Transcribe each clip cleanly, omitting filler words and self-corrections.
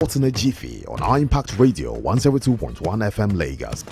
Sports in a Jiffy on our Impact Radio 102.1 FM Lagos.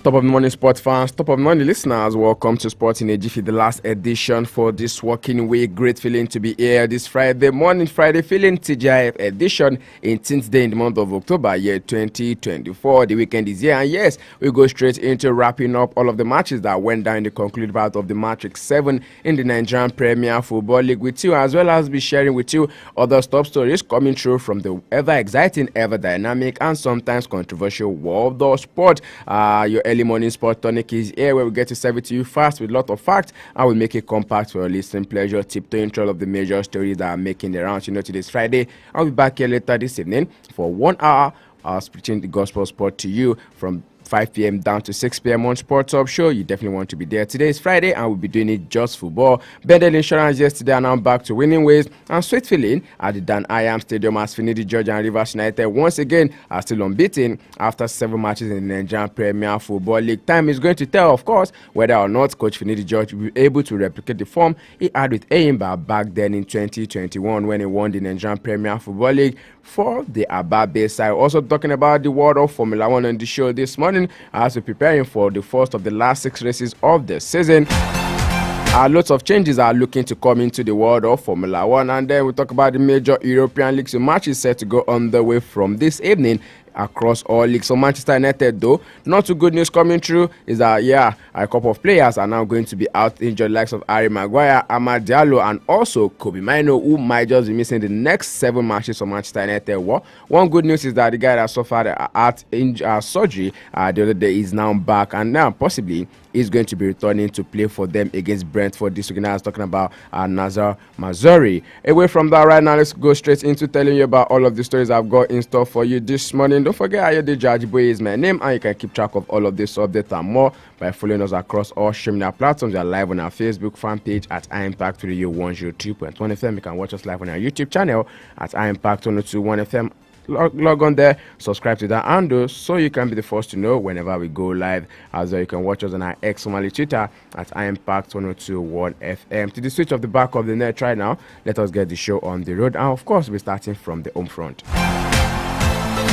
Top of the morning, sports fans. Top of the morning, listeners. Welcome to Sports in a Jiffy, the last edition for this working week. Great feeling to be here this Friday morning. Friday feeling TGIF edition, 18th day in the month of October, year 2024. The weekend is here, and yes, we go straight into wrapping up all of the matches that went down in the concluded part of the Matrix 7 in the Nigerian Premier Football League with you, as well as be sharing with you other top stories coming through from the ever exciting, ever dynamic, and sometimes controversial world of sport. Your early morning sport tonic is here, where we get to serve it to you fast with a lot of facts, and we'll make it compact for your listening pleasure, tiptoeing through all of the major stories that are making the rounds. Today's Friday. I'll be back here later this evening for 1 hour. I'll preaching the gospel sport to you from 5 p.m. down to 6 p.m. on Sports Up Show. You definitely want to be there. Today is Friday, and we'll be doing it just football. Bendel Insurance yesterday are now back to winning ways, and sweet feeling at the Dan Iam Stadium as Finidi Georgia and Rivers United once again are still unbeaten after 7 matches in the Nigerian Premier Football League. Time is going to tell, of course, whether or not Coach Finidi George will be able to replicate the form he had with Eyimba back then in 2021 when he won the Nigerian Premier Football League for the Ababe side. Also talking about the world of Formula 1 on the show this morning as we're preparing for the first of the last 6 races of the season. Lots of changes are looking to come into the world of Formula 1, and then we'll talk about the major European leagues. So matches set to go on the way from this evening across all leagues. So Manchester United, though, not too good news coming through is that, a couple of players are now going to be out injured, likes of Harry Maguire, Amad Diallo, and also Kobe Mainoo, who might just be missing the next 7 matches for Manchester United. One good news is that the guy that suffered heart surgery the other day is now back, and now possibly is going to be returning to play for them against Brentford this weekend. I was talking about Nazar Mazuri. Away from that right now, let's go straight into telling you about all of the stories I've got in store for you this morning. Don't forget, Ayode Jajiboye is my name, and you can keep track of all of this update and more by following us across all streaming platforms. We are live on our Facebook fan page at iImpact Radio 102.1 FM. You can watch us live on our YouTube channel at iImpact 102.1 FM. Log on there, subscribe to that handle so you can be the first to know whenever we go live. As well, you can watch us on our X formerly Twitter at iImpact 102.1 FM. To the switch of the back of the net right now, let us get the show on the road, and of course we're starting from the home front.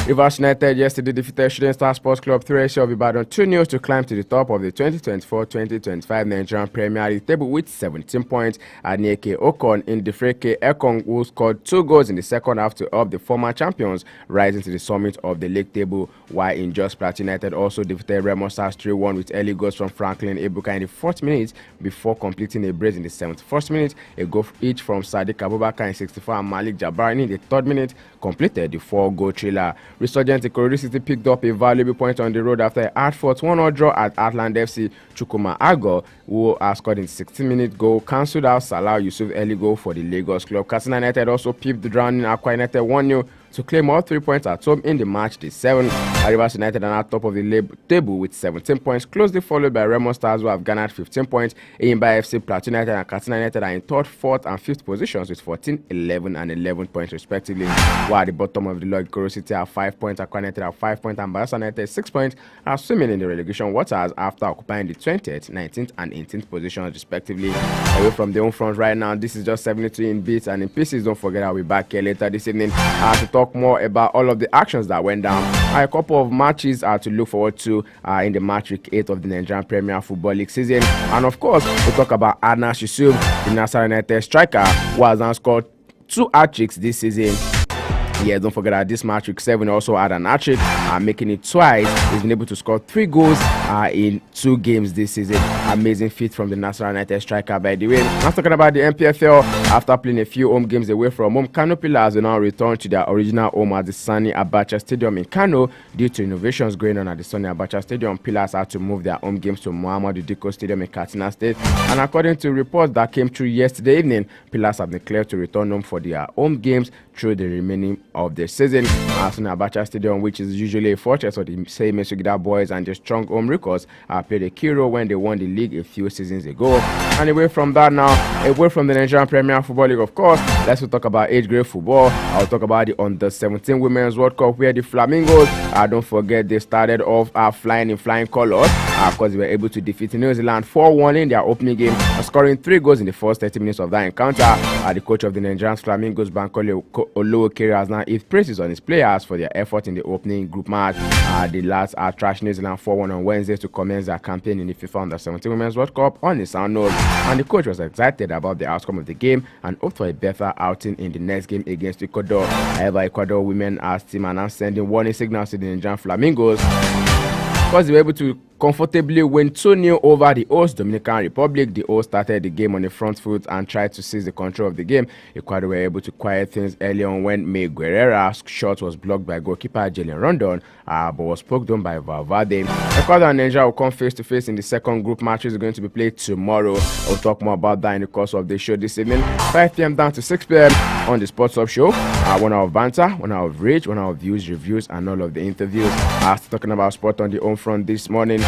Rivers United yesterday defeated Shooting Star Sports Club 3-0 of Ibadan 2-0 to climb to the top of the 2024-2025 Nigerian Premier League table with 17 points. Anieke Okon in Defreke Ekong, who scored 2 goals in the second half to help the former champions rising to the summit of the league table, while in Just Plateau United also defeated Remo Stars 3-1 with early goals from Franklin Ebuka in the 4th minute before completing a brace in the 71st minute. A goal each from Sadiq Abubakar in 64 and Malik Jabari in the 3rd minute completed the 4-goal thriller. Resurgent Ikorodu City picked up a valuable point on the road after a hard-fought 1-0 draw at Atland FC. Chukwuma Ago, who has scored in 16-minute goal, cancelled out Salah Yusuf early goal for the Lagos club. Katsina United also peeped the drowning Akwa United 1-0 to claim all 3 points at home in the match day 7. Rivers United are at top of the table with 17 points, closely followed by Remo Stars, who have garnered 15 points. Eyimba FC, Plateau United, and Katsina United are in 3rd, 4th, and 5th positions with 14, 11, and 11 points respectively. While at the bottom of the log, Ikorodu City have 5 points, Akwa United have 5 points, and Bayelsa United 6 points, are swimming in the relegation waters after occupying the 20th, 19th, and 18th positions respectively. Away from the home front right now, this is just 72 in bits and in pieces. Don't forget, I'll be back here later this evening to talk more about all of the actions that went down. A couple of matches to look forward to in the match week 8 of the Nigerian Premier Football League season. And of course, we'll talk about Anas Yusuf, the Nasarawa United striker, who has now scored 2 hat-tricks this season. Yeah, don't forget that this match, week 7, also had an hat-trick, making it twice. He's been able to score 3 goals in 2 games this season. Amazing feat from the National United striker, by the way. I'm talking about the MPFL. After playing a few home games away from home, Kano Pillars will now return to their original home at the Sani Abacha Stadium in Kano. Due to innovations going on at the Sani Abacha Stadium, Pillars had to move their home games to Muhammadu Diko Stadium in Katsina State. And according to reports that came through yesterday evening, Pillars have declared to return home for their home games through the remaining of the season. Sani Abacha Stadium, which is usually a fortress of the same Mesugida boys and their strong home records, played a key role when they won the league a few seasons ago. And away from that now, away from the Nigerian Premier Football League, of course, let's talk about age grade football. I'll talk about the Under-17 Women's World Cup, where the Flamingos, don't forget, they started off flying in flying colors because they were able to defeat New Zealand 4-1 in their opening game, scoring 3 goals in the first 30 minutes of that encounter. The coach of the Nigerian Flamingos, Bankole Olowokere, has now heaped praises on his players for their effort in the opening group match. The lads trashed New Zealand 4-1 on Wednesday to commence their campaign in the FIFA Under-17 Women's World Cup on a sound note. And the coach was excited about the outcome of the game and hoped for a better outing in the next game against Ecuador. However, Ecuador women team are now sending warning signals to the Nigerian Flamingos because they were able to comfortably win 2-0 over the host Dominican Republic. The host started the game on the front foot and tried to seize the control of the game. Ecuador were able to quiet things early on when May Guerrera's shot was blocked by goalkeeper Jalen Rondon, but was poked on by Valverde. Ecuador and Nigeria will come face to face in the second group match, which is going to be played tomorrow. We'll talk more about that in the course of the show this evening, 5 p.m. down to 6 p.m. on the Sports Up Show. 1 hour of banter, 1 hour of rage, 1 hour of views, reviews, and all of the interviews. Talking about sport on the home front this morning.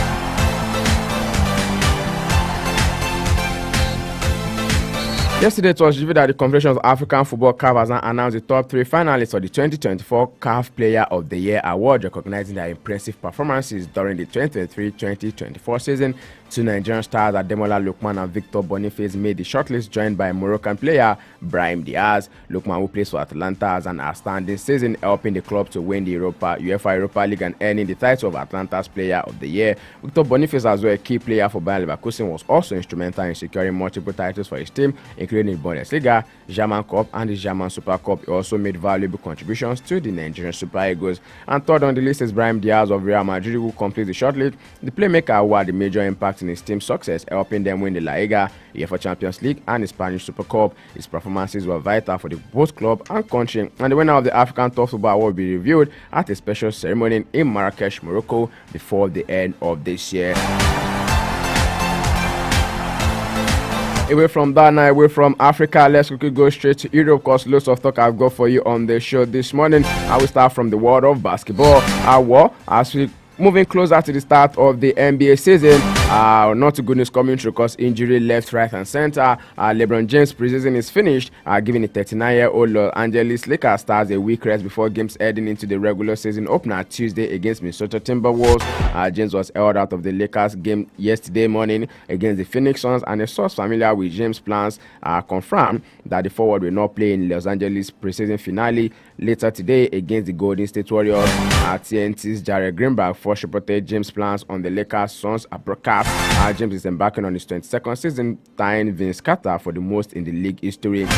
Yesterday, it was revealed that the Confederation of African Football CAF has now announced the top 3 finalists for the 2024 CAF Player of the Year award, recognizing their impressive performances during the 2023-2024 season. 2 Nigerian stars, Ademola Lookman and Victor Boniface, made the shortlist, joined by Moroccan player Brahim Diaz. Lookman, who plays for Atalanta, has an outstanding season, helping the club to win the UEFA Europa League and earning the title of Atlanta's Player of the Year. Victor Boniface, as well a key player for Bayer Leverkusen, was also instrumental in securing multiple titles for his team, including the Bundesliga, German Cup, and the German Super Cup. He also made valuable contributions to the Nigerian Super Eagles. And third on the list is Brahim Diaz of Real Madrid, who completes the shortlist. The playmaker who had a major impact in his team's success, helping them win the La Liga, UEFA Champions League, and the Spanish Super Cup. His performances were vital for both club and country. And the winner of the African Top Football Award will be revealed at a special ceremony in Marrakesh, Morocco, before the end of this year. Away from that now, away from Africa, let's quickly go straight to Europe, because lots of talk I've got for you on the show this morning. I will start from the world of basketball. As we moving closer to the start of the NBA season, not too good news coming through, because injury left, right, and center. LeBron James' preseason is finished, giving the 39-year-old Los Angeles Lakers stars a week rest before games heading into the regular season opener Tuesday against Minnesota Timberwolves. James was held out of the Lakers game yesterday morning against the Phoenix Suns, and a source familiar with James' plans confirmed that the forward will not play in Los Angeles preseason finale later today against the Golden State Warriors. TNT's Jared Greenberg first reported James' plans on the Lakers Suns broadcast. James is embarking on his 22nd season, tying Vince Carter for the most in the league history.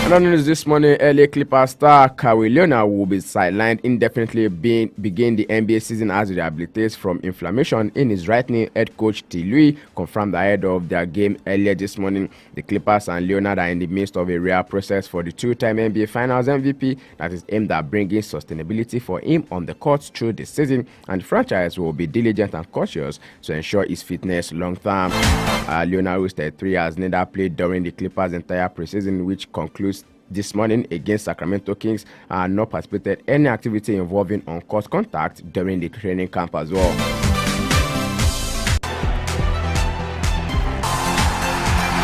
Another news this morning, LA Clippers star Kawhi Leonard will be sidelined indefinitely begin the NBA season as he rehabilitates from inflammation in his right knee. Head coach T. Louis confirmed ahead of their game earlier this morning. The Clippers and Leonard are in the midst of a rehab process for the 2-time NBA Finals MVP that is aimed at bringing sustainability for him on the court through the season, and the franchise will be diligent and cautious to ensure his fitness long term. Leonard, who is 33, has neither played during the Clippers' entire preseason, which concludes this morning against Sacramento Kings, and not participated in any activity involving on-court contact during the training camp as well.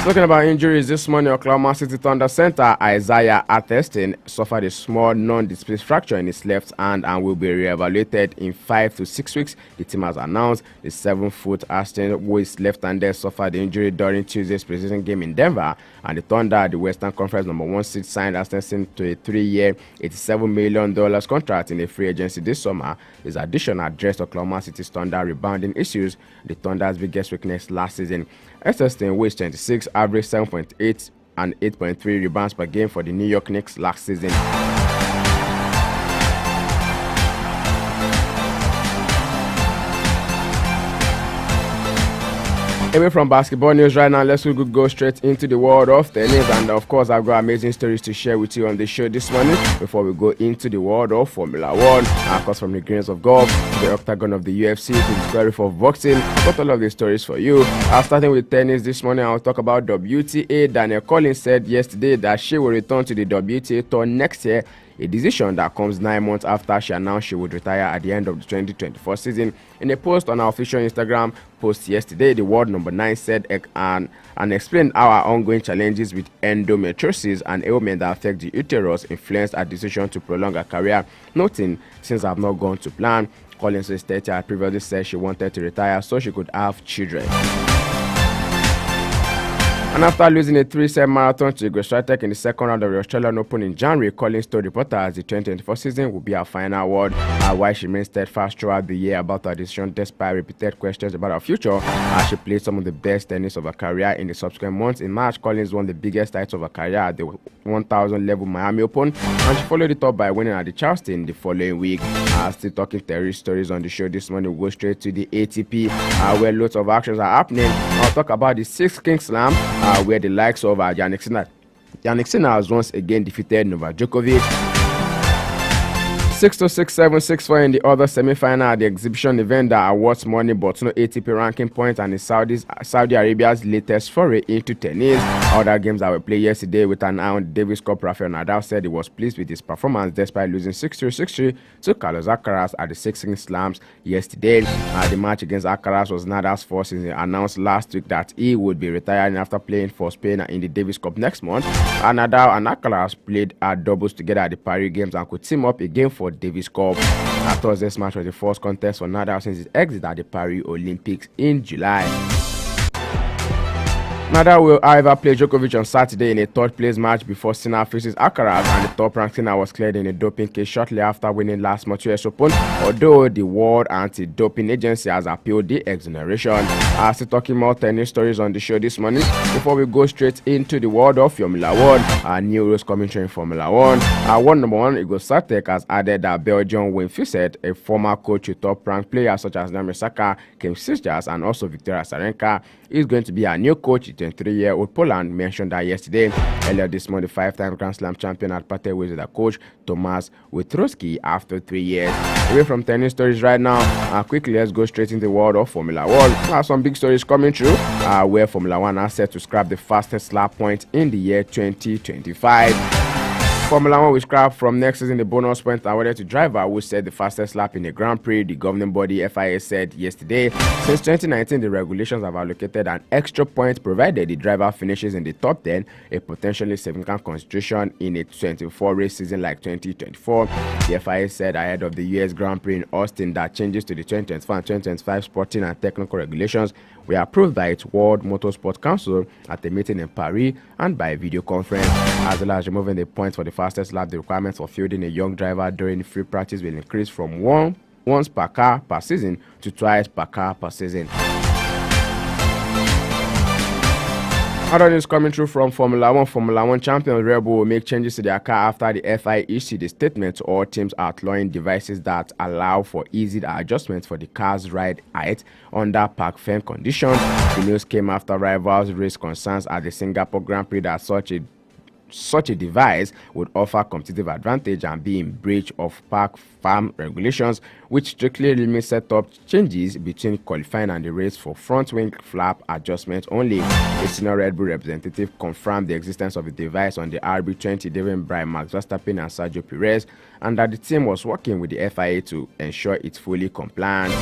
Talking about injuries this morning, Oklahoma City Thunder center Isaiah Atherton suffered a small non-displaced fracture in his left hand and will be re-evaluated in 5 to 6 weeks. The team has announced the 7-foot Aston, who is left-handed, suffered the injury during Tuesday's preseason game in Denver, and the Thunder, the Western Conference #1 seed, signed Atherton to a 3-year, $87 million contract in a free agency this summer. His addition addressed Oklahoma City's Thunder rebounding issues, the Thunder's biggest weakness last season. Atherton, who is 26, averaged 7.8 and 8.3 rebounds per game for the New York Knicks last season. Away from basketball news right now, let's go straight into the world of tennis. And of course, I've got amazing stories to share with you on the show this morning before we go into the world of Formula 1. Of course, from the greens of golf to the octagon of the UFC to the glory of boxing, I've got all of these stories for you. Starting with tennis this morning, I'll talk about WTA. Danielle Collins said yesterday that she will return to the WTA tour next year, a decision that comes 9 months after she announced she would retire at the end of the 2024 season. In a post on her official Instagram post yesterday, the world number 9 said and explained how her ongoing challenges with endometriosis and ailment that affect the uterus influenced her decision to prolong her career, noting, "Since I've not gone to plan." Collins stated she had previously said she wanted to retire so she could have children. And after losing a 3-set marathon to Igor Swiatek in the second round of the Australian Open in January, Collins told reporters the 2024 season will be her final award, while she remained steadfast throughout the year about her decision despite repeated questions about her future. She played some of the best tennis of her career in the subsequent months. In March, Collins won the biggest titles of her career at the 1,000 level Miami Open, and she followed it up by winning at the Charleston the following week. Still talking tennis stories on the show this morning, we'll go straight to the ATP, where lots of actions are happening. I'll talk about the 6th King Slam, where the likes of Jannik Sinner has once again defeated Novak Djokovic 6-6, 7-6 for in the other semi-final at the exhibition event that awards money but no ATP ranking points, and in Saudi Arabia's latest foray into tennis. Other games that were played yesterday with an eye on the Davis Cup, Rafael Nadal said he was pleased with his performance despite losing 6-3, 6-3 to Carlos Alcaraz at the 6 King Slams yesterday. The match against Alcaraz was Nadal's first since he announced last week that he would be retiring after playing for Spain in the Davis Cup next month. Nadal and Alcaraz played doubles together at the Paris Games and could team up again for Davis Cup. Thursday's match was the first contest for Nadal since his exit at the Paris Olympics in July. Nadal will, however, play Djokovic on Saturday in a third-place match before Sinner faces Alcaraz, and the top-ranked Sinner was cleared in a doping case shortly after winning last month's US Open, although the World Anti-Doping Agency has appealed the exoneration. Still talking more tennis stories on the show this morning before we go straight into the world of Formula 1. New rules commentary in Formula 1. World number 1, Igor Swiatek, has added that Belgian Wim Fusset, a former coach with top-ranked players such as Naomi Osaka, Kim Clijsters, and also Victoria Azarenka, is going to be a new coach. The 23-year-old Poland mentioned that yesterday. Earlier this month, the 5-time Grand Slam champion had parted ways with their coach Tomasz Wojtkowski after 3 years. Away from tennis stories right now, quickly let's go straight into the world of Formula 1. Some big stories coming through, where Formula 1 are set to scrap the fastest lap point in the year 2025. Formula 1 will scrap from next season the bonus points awarded to driver who set the fastest lap in a Grand Prix, the governing body FIA said yesterday. Since 2019, the regulations have allocated an extra point provided the driver finishes in the top 10, a potentially significant consideration in a 24-race season like 2024. The FIA said ahead of the US Grand Prix in Austin that changes to the 2024 and 2025 sporting and technical regulations were approved by its World Motorsport Council at a meeting in Paris and by video conference. As well as removing the points for the fastest lap, the requirements for fielding a young driver during free practice will increase from once per car per season to twice per car per season. Other news coming through from Formula 1. Formula 1 champion Red Bull will make changes to their car after the FIA issued a statement to all teams outlawing devices that allow for easy adjustments for the car's ride height under park-firm conditions. The news came after rivals raised concerns at the Singapore Grand Prix that such a device would offer competitive advantage and be in breach of park farm regulations, which strictly limit setup changes between qualifying and the race for front wing flap adjustments only. A senior Red Bull representative confirmed the existence of the device on the RB20 driven by Max Verstappen and Sergio Perez, and that the team was working with the FIA to ensure it's fully compliant.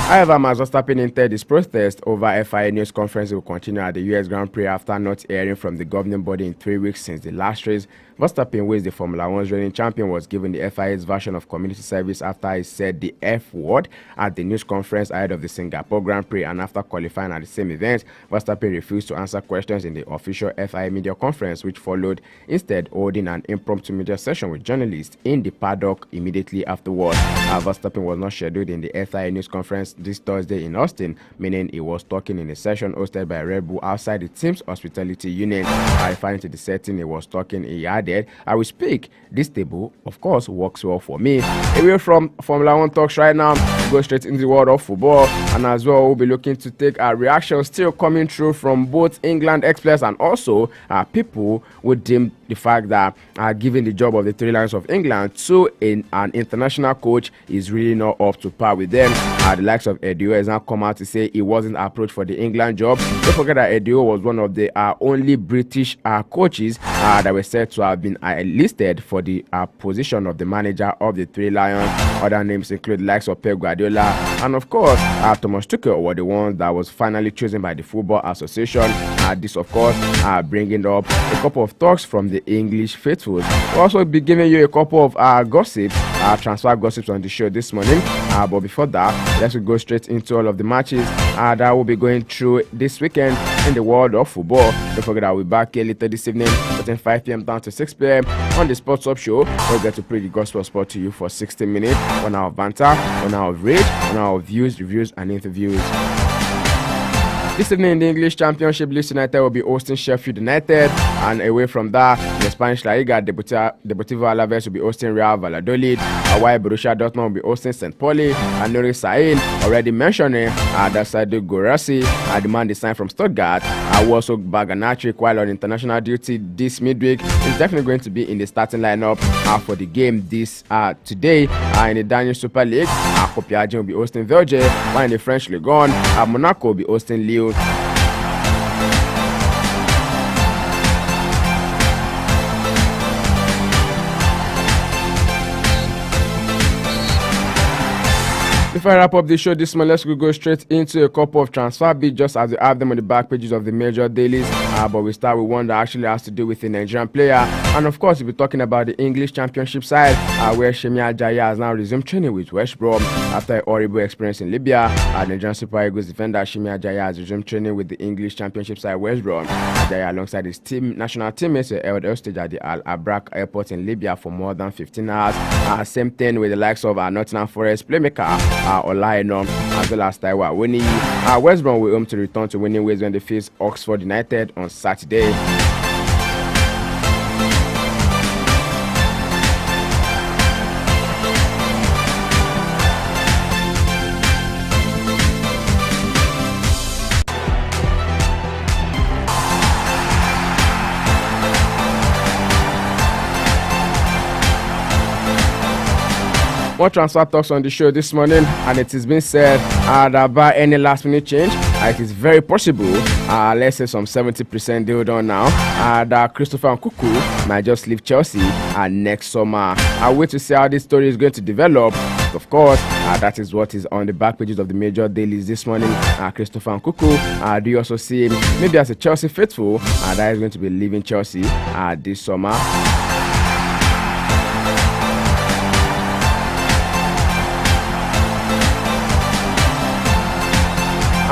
However, Max Verstappen hinted his protest over FIA news conference will continue at the US Grand Prix after not hearing from the governing body in 3 weeks since the last race. Verstappen, who is the Formula 1's reigning champion, was given the FIA's version of community service after he said the F word at the news conference ahead of the Singapore Grand Prix, and after qualifying at the same event, Verstappen refused to answer questions in the official FIA media conference, which followed, instead holding an impromptu media session with journalists in the paddock immediately afterwards. Verstappen was not scheduled in the FIA news conference this Thursday in Austin, meaning he was talking in a session hosted by Red Bull outside the team's hospitality unit. Referring to the setting he was talking, he added, "I will speak. This table, of course, works well for me." Away from Formula One talks right now, go straight into the world of football, and as well, we'll be looking to take our reactions still coming through from both England ex-players and also people who deem the fact that giving the job of the Three Lions of England to an international coach is really not up to par with them. The likes of Edio has now come out to say he wasn't approached for the England job. Don't forget that Edio was one of the only British coaches that were said to have been listed for the position of the manager of the Three Lions. Other names include the likes of Pep Guardiola and of course Thomas Tuchel were the ones that was finally chosen by the Football Association. This of course bringing up a couple of talks from the English faithful. We'll also be giving you a couple of gossips, transfer gossips on the show this morning. But before that, let's go straight into all of the matches that we'll be going through this weekend in the world of football. Don't forget that we'll be back here later this evening between 5 p.m. down to 6 p.m. on the Sports Up Show. We'll get to play the gospel sport to you for 60 minutes. 1 hour of banter, 1 hour of rage, 1 hour of views, reviews, and interviews. This evening in the English Championship, Leeds United will be hosting Sheffield United, and away from that, the Spanish La Liga, Deportivo Alaves will be hosting Real Valladolid, while Borussia Dortmund will be hosting St. Pauli, and Nuri Sahin, already mentioning that Sadio Guirassy, the man they signed from Stuttgart, who also bagged an hat-trick while on international duty this midweek, is definitely going to be in the starting lineup for the game this today in the Danish Super League. Copenhagen will be hosting Verge, while in the French Ligue 1, Monaco will be hosting Lille. Before I wrap up the show this morning, let's go straight into a couple of transfer bids just as we have them on the back pages of the major dailies. But we start with one that actually has to do with a Nigerian player. And of course, we'll be talking about the English Championship side where Semi Ajayi has now resumed training with West Brom after a horrible experience in Libya. Nigerian Super Eagles defender Semi Ajayi has resumed training with the English Championship side West Brom. Ajayi alongside his national teammates were held hostage at the Al Abrak airport in Libya for more than 15 hours. Same thing with the likes of Nottingham Forest playmaker Olaino, as well as Taiwa winning. West Brom will home to return to winning ways when they face Oxford United on Saturday. More transfer talks on the show this morning, and it has been said that by any last minute change, it is very possible, let's say some 70% deal done now, that Christopher Nkunku might just leave Chelsea next summer. I wait to see how this story is going to develop. Of course, that is what is on the back pages of the major dailies this morning. Christopher Nkunku, do you also see him maybe as a Chelsea faithful that is going to be leaving Chelsea this summer?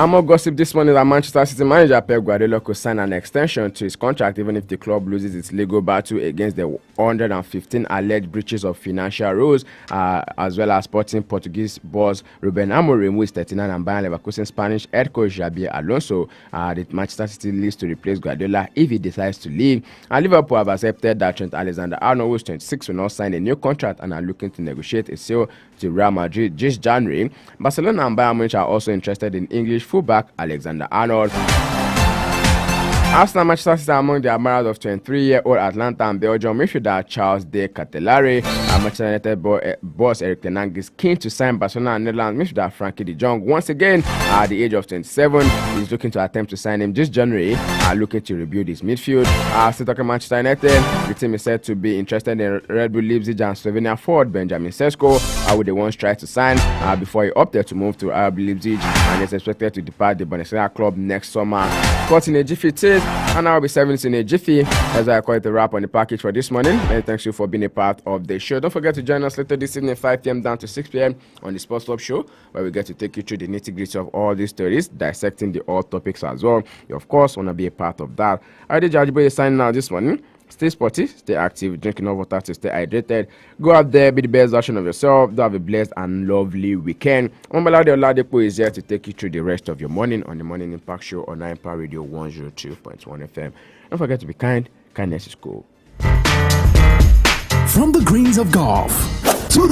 More gossip this morning that Manchester City manager Pep Guardiola could sign an extension to his contract even if the club loses its legal battle against the 115 alleged breaches of financial rules, as well as sporting Portuguese boss Ruben Amorim, who is 39, and Bayern Leverkusen Spanish head coach Xabi Alonso. The Manchester City list to replace Guardiola if he decides to leave. Liverpool have accepted that Trent Alexander-Arnold, who is 26, will not sign a new contract and are looking to negotiate a sale to Real Madrid this January. Barcelona and Bayern Munich are also interested in English fullback Alexander-Arnold. Arsenal Manchester City are among the admirers of 23-year-old Atlanta and Belgium midfielder Charles de Ketelaere. Manchester United boss Eric Ten Hag is keen to sign Barcelona and Netherlands midfielder Frankie de Jong once again at the age of 27. He's looking to attempt to sign him this January, looking to rebuild his midfield. Still talking Manchester United, the team is said to be interested in Red Bull Leipzig and Slovenia forward Benjamin Sesko, with the ones try to sign before he opted to move to RB Leipzig, and is expected to depart the Bundesliga club next summer. Caught in a Jiffy tis, and I'll be serving it in a Jiffy as I call it a wrap on the package for this morning. Many thanks you for being a part of the show. Don't forget to join us later this evening 5 p.m. down to 6 p.m. on the Sports Club Show, where we get to take you through the nitty-gritty of all these stories, dissecting the all topics as well. You of course want to be a part of that. I did Jajibo signing out this morning. Stay sporty, stay active, drink enough water to stay hydrated. Go out there, be the best version of yourself. Do have a blessed and lovely weekend. Ombalade Oladepo is here to take you through the rest of your morning on the Morning Impact Show on Impact Radio 102.1 FM. Don't forget to be kind. Kindness is cool. From the greens of golf to the